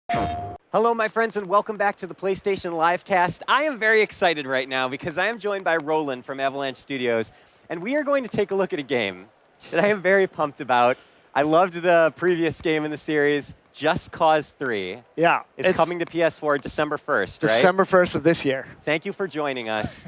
Hello, my friends, and welcome back to the PlayStation Livecast. I am very excited right now because I am joined by Roland from Avalanche Studios, and we are going to take a look at a game that I am very pumped about. I loved the previous game in the series, Just Cause 3. Yeah. It's coming to PS4 December 1st, right? December 1st of this year. Thank you for joining us.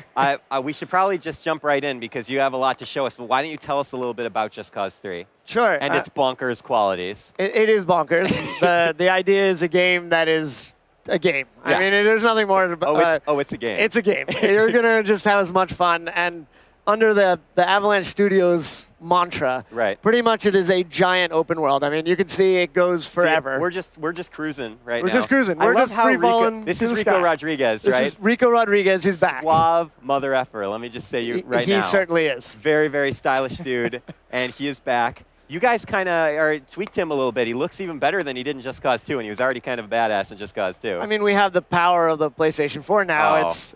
We should probably just jump right in because you have a lot to show us, but why don't you tell us a little bit about Just Cause 3? Sure. And its bonkers qualities. It is bonkers. the idea is a game that is a game. Yeah. I mean, there's nothing more to... It's a game. It's a game. You're going to just have as much fun. And under the Avalanche Studios mantra, right. Pretty much it is a giant open world. I mean, you can see it goes forever. See, we're just cruising right now. We're just cruising. We're just free falling. This is Rico Rodriguez, right? This is Rico Rodriguez. He's back. Suave mother effer. Let me just say right now. He certainly is. Very, very stylish dude, and he is back. You guys kind of tweaked him a little bit. He looks even better than he did in Just Cause 2, and he was already kind of a badass in Just Cause 2. I mean, we have the power of the PlayStation 4 now. Oh, it's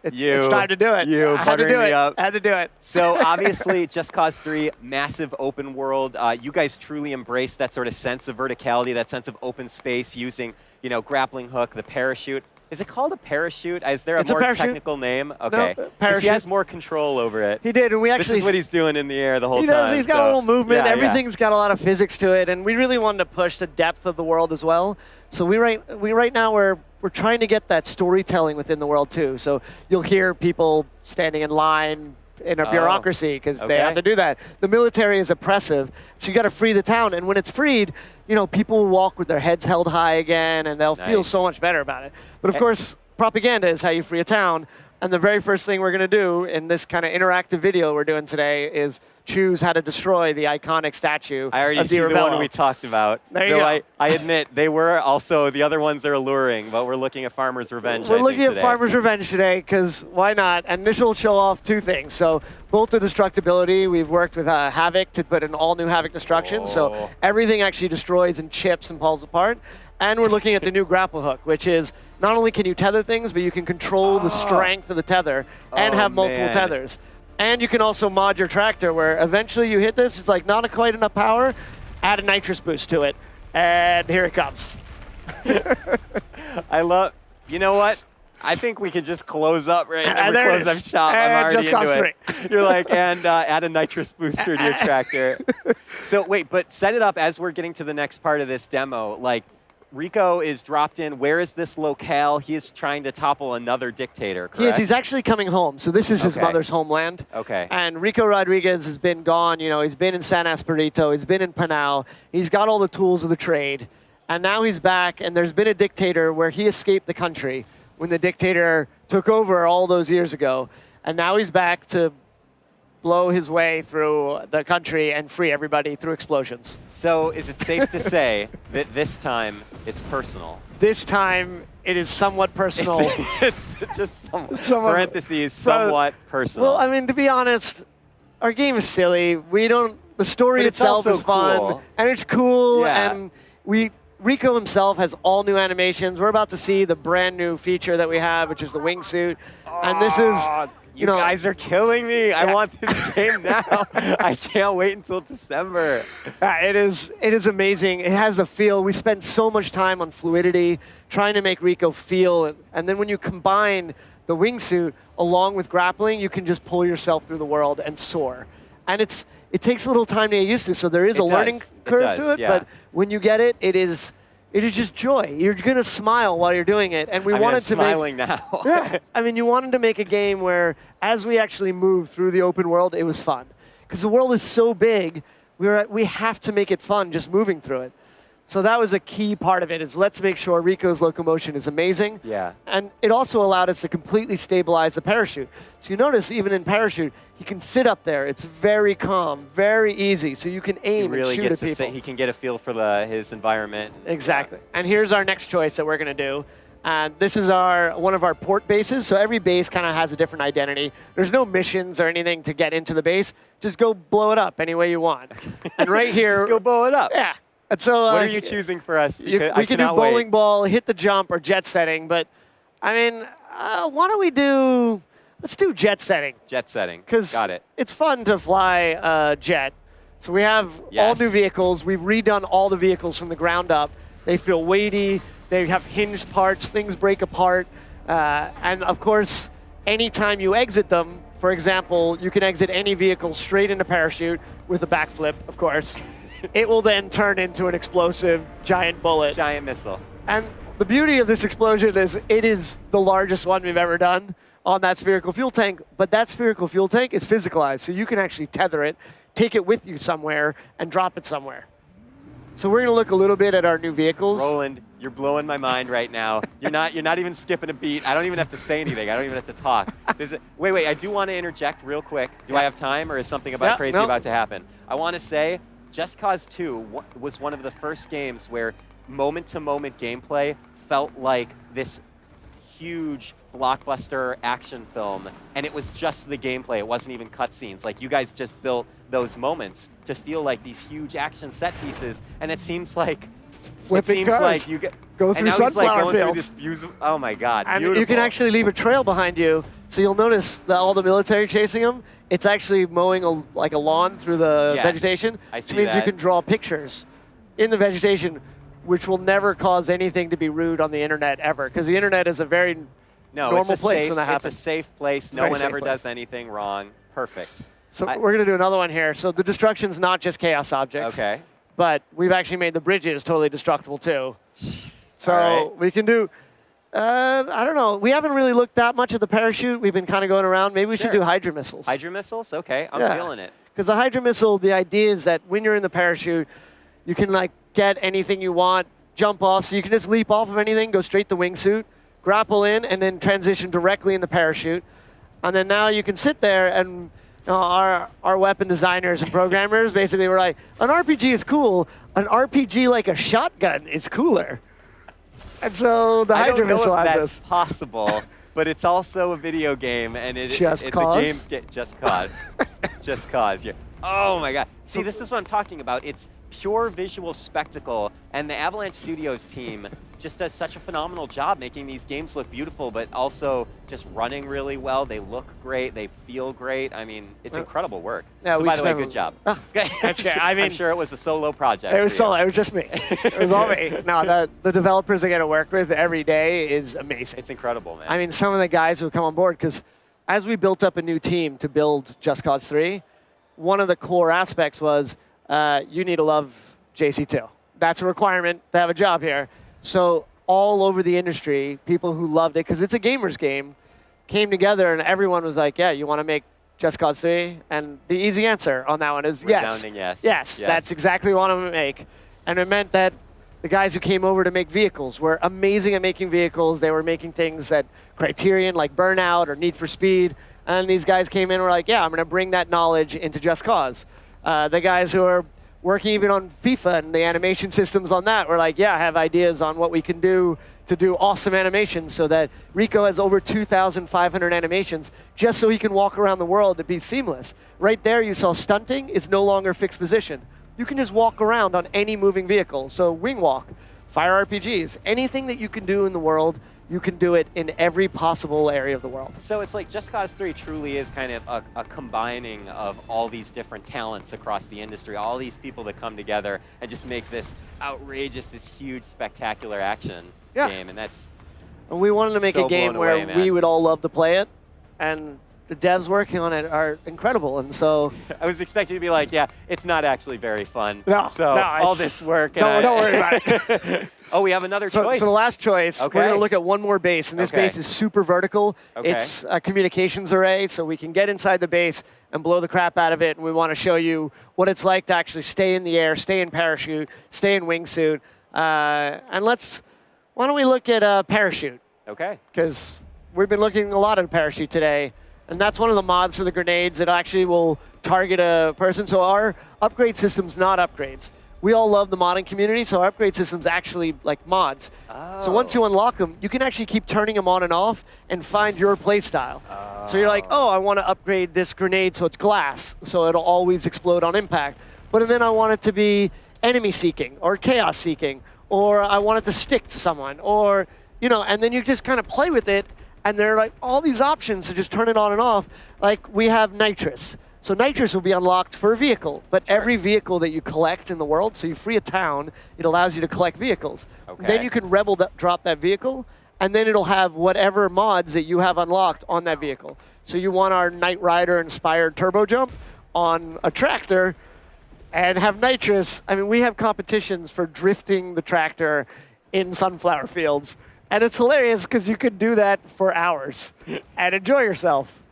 time to do it. You buttering me up. I had to do it. So obviously, Just Cause 3, massive open world. You guys truly embrace that sort of sense of verticality, that sense of open space, using grappling hook, the parachute. Is it called a parachute? Is there a more technical name? Okay. No, because he has more control over it. He did, and we actually... This is what he's doing in the air the whole time. He does. He's got a little movement. Yeah, Everything's got a lot of physics to it, and we really wanted to push the depth of the world as well. So right now we're trying to get that storytelling within the world too. So you'll hear people standing in line in a bureaucracy because they have to do that. The military is oppressive, so you got to free the town. And when it's freed, people will walk with their heads held high again, and they'll feel so much better about it. But of course, propaganda is how you free a town. And the very first thing we're going to do in this kind of interactive video we're doing today is choose how to destroy the iconic statue I already of see the Ravello. one we talked about. There you go. I admit, they were also, the other ones are alluring, but we're looking at Farmer's Revenge, We're looking at Farmer's Revenge today, because why not? And this will show off two things. So both the destructibility, we've worked with Havoc to put an all-new Havoc destruction, so everything actually destroys and chips and falls apart. And we're looking at the new grapple hook, which is not only can you tether things, but you can control the strength of the tether and have multiple tethers. And you can also mod your tractor where eventually you hit this, it's like not quite enough power, add a nitrous boost to it, and here it comes. You know what? I think we could just close up right now. There Close up shop. And I'm already Just Cause into it. 3. You're like, and add a nitrous booster to your tractor. So wait, but set it up as we're getting to the next part of this demo. Like, Rico is dropped in. Where is this locale? He is trying to topple another dictator, correct? He is. He's actually coming home. So this is his mother's homeland. Okay. And Rico Rodriguez has been gone. He's been in San Espirito. He's been in Panau. He's got all the tools of the trade. And now he's back, and there's been a dictator where he escaped the country when the dictator took over all those years ago. And now he's back to blow his way through the country and free everybody through explosions. So is it safe to say that this time it's personal? This time it is somewhat personal. It's just somewhat personal. Well, I mean, to be honest, our game is silly. The story itself is fun, and it's cool, and Rico himself has all new animations. We're about to see the brand new feature that we have, which is the wingsuit, and this is... You guys are killing me. I want this game now. I can't wait until December. It is amazing. It has a feel. We spend so much time on fluidity, trying to make Rico feel. And then when you combine the wingsuit along with grappling, you can just pull yourself through the world and soar. And it takes a little time to get used to, so there is a learning curve to it. Yeah. But when you get it, it is just joy. You're going to smile while you're doing it. And we wanted to make... smiling now. Yeah. I mean, you wanted to make a game where, as we actually move through the open world, it was fun. Because the world is so big, we have to make it fun just moving through it. So that was a key part of it, is let's make sure Rico's locomotion is amazing. Yeah. And it also allowed us to completely stabilize the parachute. So you notice, even in parachute, he can sit up there. It's very calm, very easy. So you can aim and shoot at people. He can get a feel for his environment. Exactly. And here's our next choice that we're going to do. And this is one of our port bases. So every base kind of has a different identity. There's no missions or anything to get into the base. Just go blow it up any way you want. And right here... Just go blow it up. Yeah. And so, what are you choosing for us? We can do bowling ball, hit the jump, or jet setting. But, I mean, why don't we do... Let's do jet setting. Jet setting. Got it. It's fun to fly a jet. So we have all new vehicles. We've redone all the vehicles from the ground up. They feel weighty. They have hinged parts, things break apart. And of course, anytime you exit them, for example, you can exit any vehicle straight into parachute with a backflip, of course. It will then turn into an explosive giant bullet. Giant missile. And the beauty of this explosion is it is the largest one we've ever done on that spherical fuel tank, but that spherical fuel tank is physicalized, so you can actually tether it, take it with you somewhere, and drop it somewhere. So we're going to look a little bit at our new vehicles. Roland, you're blowing my mind right now. You're not even skipping a beat. I don't even have to say anything. I don't even have to talk. Wait, I do want to interject real quick. Do I have time, or is something crazy about to happen? I want to say Just Cause 2 was one of the first games where moment-to-moment gameplay felt like this huge blockbuster action film, and it was just the gameplay. It wasn't even cutscenes. Like, you guys just built those moments to feel like these huge action set pieces, and it seems like flipping cars. Like you get go through sunflower fields. Oh my God! And beautiful. you can actually leave a trail behind you, so you'll notice that all the military chasing them. It's actually mowing like a lawn through the vegetation, which means you can draw pictures in the vegetation, which will never cause anything to be rude on the internet ever, because the internet is a very normal place when that happens. It's a safe place. No one ever does anything wrong. Perfect. So we're going to do another one here. So the destruction's not just chaos objects. Okay. But we've actually made the bridges totally destructible too. Jeez. So we can do, I don't know. We haven't really looked that much at the parachute. We've been kind of going around. Maybe we should do Hydra missiles. Hydra missiles? Okay, I'm feeling it. Because the Hydra missile, the idea is that when you're in the parachute, you can like get anything you want, jump off. So you can just leap off of anything, go straight to wingsuit, grapple in, and then transition directly in the parachute. And then now you can sit there and our weapon designers and programmers basically were like, an RPG is cool. An RPG like a shotgun is cooler. And so the Hydra missile has that's possible, but it's also a video game, and it's Just Cause? a game. Just Cause. Just Cause. Oh my God. See, this is what I'm talking about. It's pure visual spectacle, and the Avalanche Studios team just does such a phenomenal job making these games look beautiful, but also just running really well. They look great. They feel great. I mean, it's incredible work. Yeah, so by the way, good job. That's good. I mean, I'm sure it was a solo project. It was solo. It was just me. It was all me. No, the developers I get to work with every day is amazing. It's incredible, man. I mean, some of the guys who have come on board, because as we built up a new team to build Just Cause 3, one of the core aspects was you need to love JC2. That's a requirement to have a job here. So all over the industry, people who loved it, because it's a gamer's game, came together and everyone was like, yeah, you want to make Just Cause 3? And the easy answer on that one is yes. Yes, that's exactly what I'm going to make. And it meant that the guys who came over to make vehicles were amazing at making vehicles. They were making things at Criterion, like Burnout or Need for Speed. And these guys came in and were like, yeah, I'm going to bring that knowledge into Just Cause. The guys who are working even on FIFA and the animation systems on that were like, yeah, I have ideas on what we can do to do awesome animations, so that Rico has over 2,500 animations just so he can walk around the world to be seamless. Right there you saw stunting is no longer fixed position. You can just walk around on any moving vehicle. So wing walk, fire RPGs, anything that you can do in the world, you can do it in every possible area of the world. So it's like Just Cause 3 truly is kind of a combining of all these different talents across the industry, all these people that come together and just make this outrageous, this huge, spectacular action game. And that's and we wanted to make a game where we would all love to play it, and the devs working on it are incredible. And so I was expecting to be like, yeah, it's not actually very fun. No, all this work. Don't worry about it. Oh, we have another choice. So the last choice, we're going to look at one more base, and this base is super vertical. It's a communications array, so we can get inside the base and blow the crap out of it, and we want to show you what it's like to actually stay in the air, stay in parachute, stay in wingsuit. And why don't we look at parachute? Okay. Because we've been looking a lot at parachute today, and that's one of the mods for the grenades that actually will target a person. So our upgrade system's not upgrades. We all love the modding community, so our upgrade system's actually like mods. Oh. So once you unlock them, you can actually keep turning them on and off and find your play style. So you're like, oh, I want to upgrade this grenade so it's glass, so it'll always explode on impact. But then I want it to be enemy seeking or chaos seeking, or I want it to stick to someone, or, and then you just kind of play with it, and there are like all these options to just turn it on and off. Like we have nitrous. So nitrous will be unlocked for a vehicle, but every vehicle that you collect in the world, so you free a town, it allows you to collect vehicles. Okay. Then you can rebel drop that vehicle, and then it'll have whatever mods that you have unlocked on that vehicle. So you want our Knight Rider inspired turbo jump on a tractor and have nitrous. I mean, we have competitions for drifting the tractor in sunflower fields. And it's hilarious because you could do that for hours and enjoy yourself.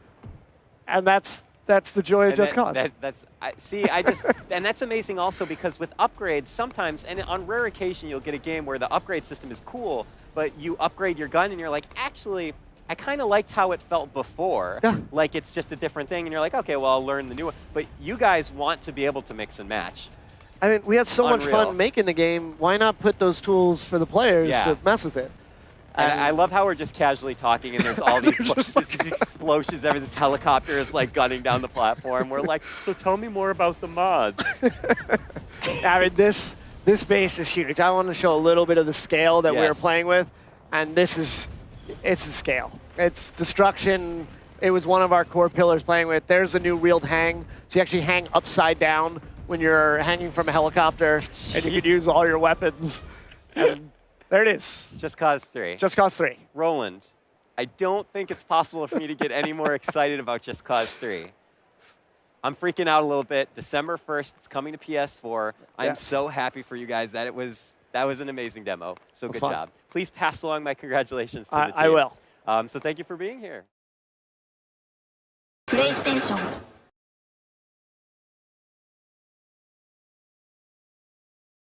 And that's the joy of Just Cause. And that's amazing also because with upgrades, sometimes, and on rare occasion, you'll get a game where the upgrade system is cool, but you upgrade your gun and you're like, actually, I kind of liked how it felt before. Yeah. Like it's just a different thing, and you're like, okay, well, I'll learn the new one. But you guys want to be able to mix and match. I mean, we had so much fun making the game. Why not put those tools for the players to mess with it? And I love how we're just casually talking, and there's all these explosions. This helicopter is like gunning down the platform. We're like, so tell me more about the mods. I mean, this base is huge. I want to show a little bit of the scale that we were playing with, and it's a scale. It's destruction. It was one of our core pillars playing with. There's a new wheeled hang, so you actually hang upside down when you're hanging from a helicopter, and you can use all your weapons. And there it is. Just Cause 3. Just Cause 3. Roland, I don't think it's possible for me to get any more excited about Just Cause 3. I'm freaking out a little bit. December 1st, it's coming to PS4. I'm so happy for you guys. That was an amazing demo. So good job. Please pass along my congratulations to the team. I will. So thank you for being here. PlayStation